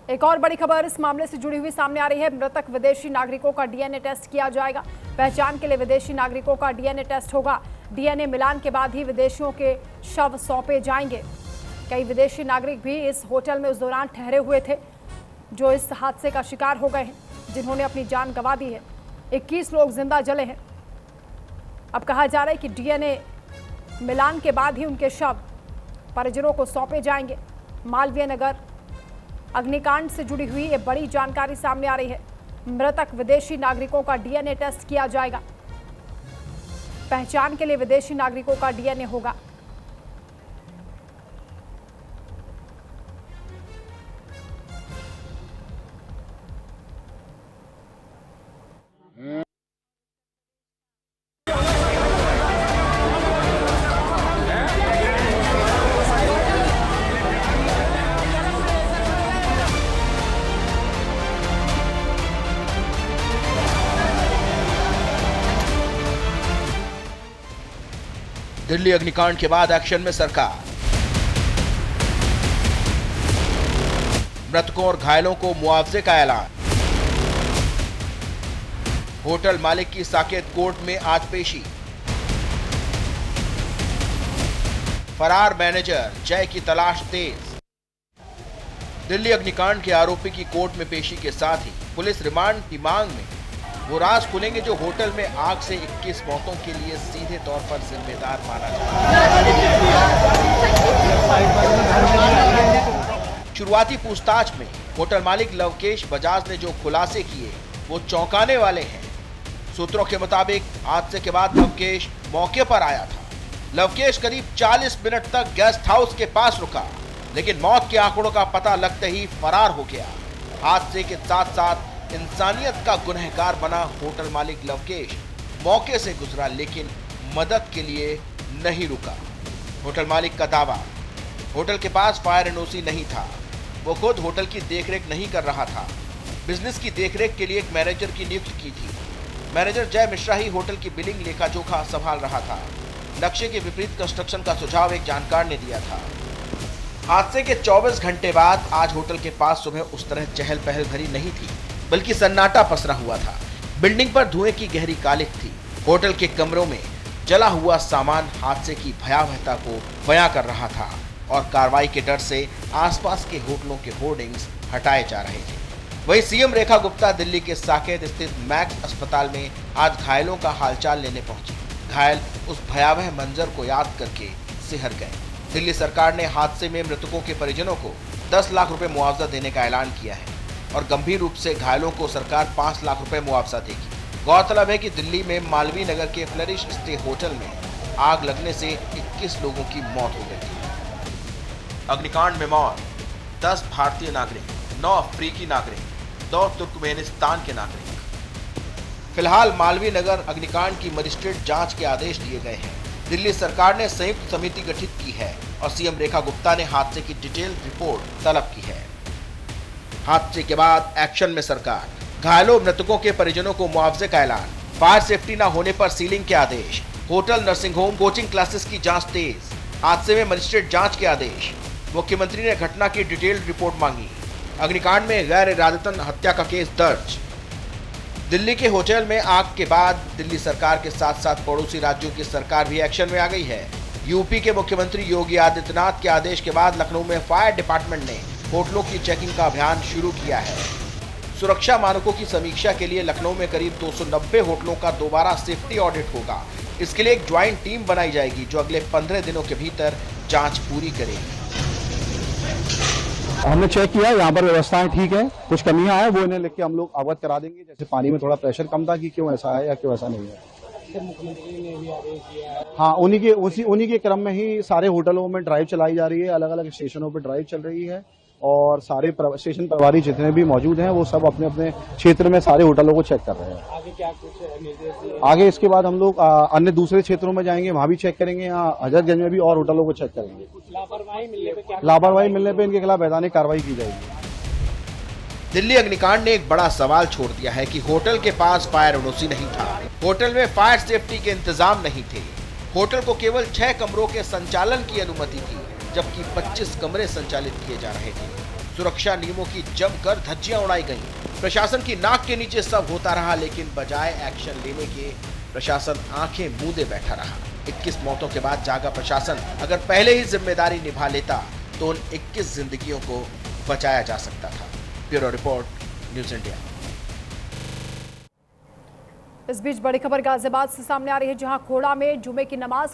एक और बड़ी खबर इस मामले से जुड़ी हुई सामने आ रही है। मृतक विदेशी नागरिकों का डीएनए टेस्ट किया जाएगा। पहचान के लिए विदेशी नागरिकों का डीएनए टेस्ट होगा। डीएनए मिलान के बाद ही विदेशियों के शव सौंपे जाएंगे। कई विदेशी नागरिक भी इस होटल में उस दौरान ठहरे हुए थे जो इस हादसे का शिकार हो गए हैं, जिन्होंने अपनी जान गंवा दी है। 21 लोग जिंदा जले हैं। अब कहा जा रहा है कि डीएनए मिलान के बाद ही उनके शव परिजनों को सौंपे जाएंगे। मालवीय नगर अग्निकांड से जुड़ी हुई ये बड़ी जानकारी सामने आ रही है। मृतक विदेशी नागरिकों का डीएनए टेस्ट किया जाएगा। पहचान के लिए विदेशी नागरिकों का डीएनए होगा। दिल्ली अग्निकांड के बाद एक्शन में सरकार। मृतकों और घायलों को मुआवजे का ऐलान। होटल मालिक की साकेत कोर्ट में आज पेशी। फरार मैनेजर जय की तलाश तेज। दिल्ली अग्निकांड के आरोपी की कोर्ट में पेशी के साथ ही पुलिस रिमांड की मांग में वो राज खुलेंगे जो होटल में आग से 21 मौतों के लिए सीधे तौर पर जिम्मेदार माना जाता है। शुरुआती पूछताछ में होटल मालिक लवकेश बजाज ने जो खुलासे किए वो चौंकाने वाले हैं। सूत्रों के मुताबिक हादसे के बाद लवकेश मौके पर आया था। लवकेश करीब 40 मिनट तक गेस्ट हाउस के पास रुका, लेकिन मौत के आंकड़ों का पता लगते ही फरार हो गया। हादसे के साथ साथ इंसानियत का गुनहगार बना होटल मालिक लवकेश मौके से गुजरा, लेकिन मदद के लिए नहीं रुका। होटल मालिक का दावा, होटल के पास फायर एनओसी नहीं था। वो खुद होटल की देखरेख नहीं कर रहा था। बिजनेस की देखरेख के लिए एक मैनेजर की नियुक्ति की थी। मैनेजर जय मिश्रा ही होटल की बिलिंग लेखा जोखा संभाल रहा था। नक्शे के विपरीत कंस्ट्रक्शन का सुझाव एक जानकार ने दिया था। हादसे के 24 घंटे बाद आज होटल के पास सुबह उस तरह चहल पहल भरी नहीं थी, बल्कि सन्नाटा पसरा हुआ था। बिल्डिंग पर धुएं की गहरी कालिख थी। होटल के कमरों में जला हुआ सामान हादसे की भयावहता को बयां कर रहा था और कार्रवाई के डर से आसपास के होटलों के होर्डिंग्स हटाए जा रहे थे। वहीं सीएम रेखा गुप्ता दिल्ली के साकेत स्थित मैक्स अस्पताल में आज घायलों का हालचाल लेने पहुंची। घायल उस भयावह मंजर को याद करके सिहर गए। दिल्ली सरकार ने हादसे में मृतकों के परिजनों को 10 लाख रुपए मुआवजा देने का ऐलान किया है और गंभीर रूप से घायलों को सरकार 5 लाख रुपए मुआवजा देगी। गौरतलब है कि दिल्ली में मालवीय नगर के फ्लरिश स्टे होटल में आग लगने से 21 लोगों की मौत हो गई थी। अग्निकांड में मौत 10 भारतीय नागरिक, 9 अफ्रीकी नागरिक, 2 तुर्कमेनिस्तान के नागरिक। फिलहाल मालवीय नगर अग्निकांड की मजिस्ट्रेट जांच के आदेश दिए गए हैं। दिल्ली सरकार ने संयुक्त समिति गठित की है और सीएम रेखा गुप्ता ने हादसे की डिटेल रिपोर्ट तलब की है। हादसे के बाद एक्शन में सरकार। घायलों मृतकों के परिजनों को मुआवजे का ऐलान। फायर सेफ्टी न होने पर सीलिंग के आदेश। Hotel, nursing home, coaching classes की जांच तेज। हादसे में मजिस्ट्रेट जांच के आदेश। मुख्यमंत्री ने घटना की डिटेल्ड रिपोर्ट मांगी। अग्निकांड में गैर इरादतन हत्या का केस दर्ज। दिल्ली के होटल में आग के बाद दिल्ली सरकार के साथ साथ पड़ोसी राज्यों की सरकार भी एक्शन में आ गई है। यूपी के मुख्यमंत्री योगी आदित्यनाथ के आदेश के बाद लखनऊ में फायर डिपार्टमेंट ने होटलों की चेकिंग का अभियान शुरू किया है। सुरक्षा मानकों की समीक्षा के लिए लखनऊ में करीब 290 होटलों का दोबारा सेफ्टी ऑडिट होगा। इसके लिए एक ज्वाइंट टीम बनाई जाएगी जो अगले 15 दिनों के भीतर जांच पूरी करेगी। हमने चेक किया, यहाँ पर व्यवस्थाएं ठीक है। कुछ कमियां हैं वो इन्हें लिख के हम लोग अवगत करा देंगे। जैसे पानी में थोड़ा प्रेशर कम था कि क्यों ऐसा है या क्यों ऐसा नहीं है। मुख्यमंत्री ने भी आदेश दिया है। हाँ, उन्हीं के क्रम में ही सारे होटलों में ड्राइव चलाई जा रही है। अलग अलग स्टेशनों पर ड्राइव चल रही है और सारे स्टेशन प्रभारी जितने भी मौजूद हैं वो सब अपने अपने क्षेत्र में सारे होटलों को चेक कर रहे हैं। आगे क्या कुछ निर्देश दिए? आगे इसके बाद हम लोग अन्य दूसरे क्षेत्रों में जाएंगे, वहां भी चेक करेंगे। यहाँ हजरतगंज में भी और होटलों को चेक करेंगे। लापरवाही मिलने पर इनके खिलाफ वैधानिक कार्रवाई की जाएगी। दिल्ली अग्निकांड ने एक बड़ा सवाल छोड़ दिया है कि होटल के पास फायर एनओसी नहीं था। होटल में फायर सेफ्टी के इंतजाम नहीं थे। होटल को केवल 6 कमरों के संचालन की अनुमति थी। जबकि 25 कमरे संचालित किए जा रहे थे। सुरक्षा नियमों की जमकर धज्जियां उड़ाई गईं। प्रशासन की नाक के नीचे सब होता रहा, लेकिन बजाय एक्शन लेने के प्रशासन आंखें मूंदे बैठा रहा। 21 मौतों के बाद जागा प्रशासन अगर पहले ही जिम्मेदारी निभा लेता तो उन 21 जिंदगियों को बचाया जा सकता था। Bureau report, news India. इस बीच बड़ी खबर गाजियाबाद से सामने आ रही है, जहां खोड़ा में जुमे की नमाज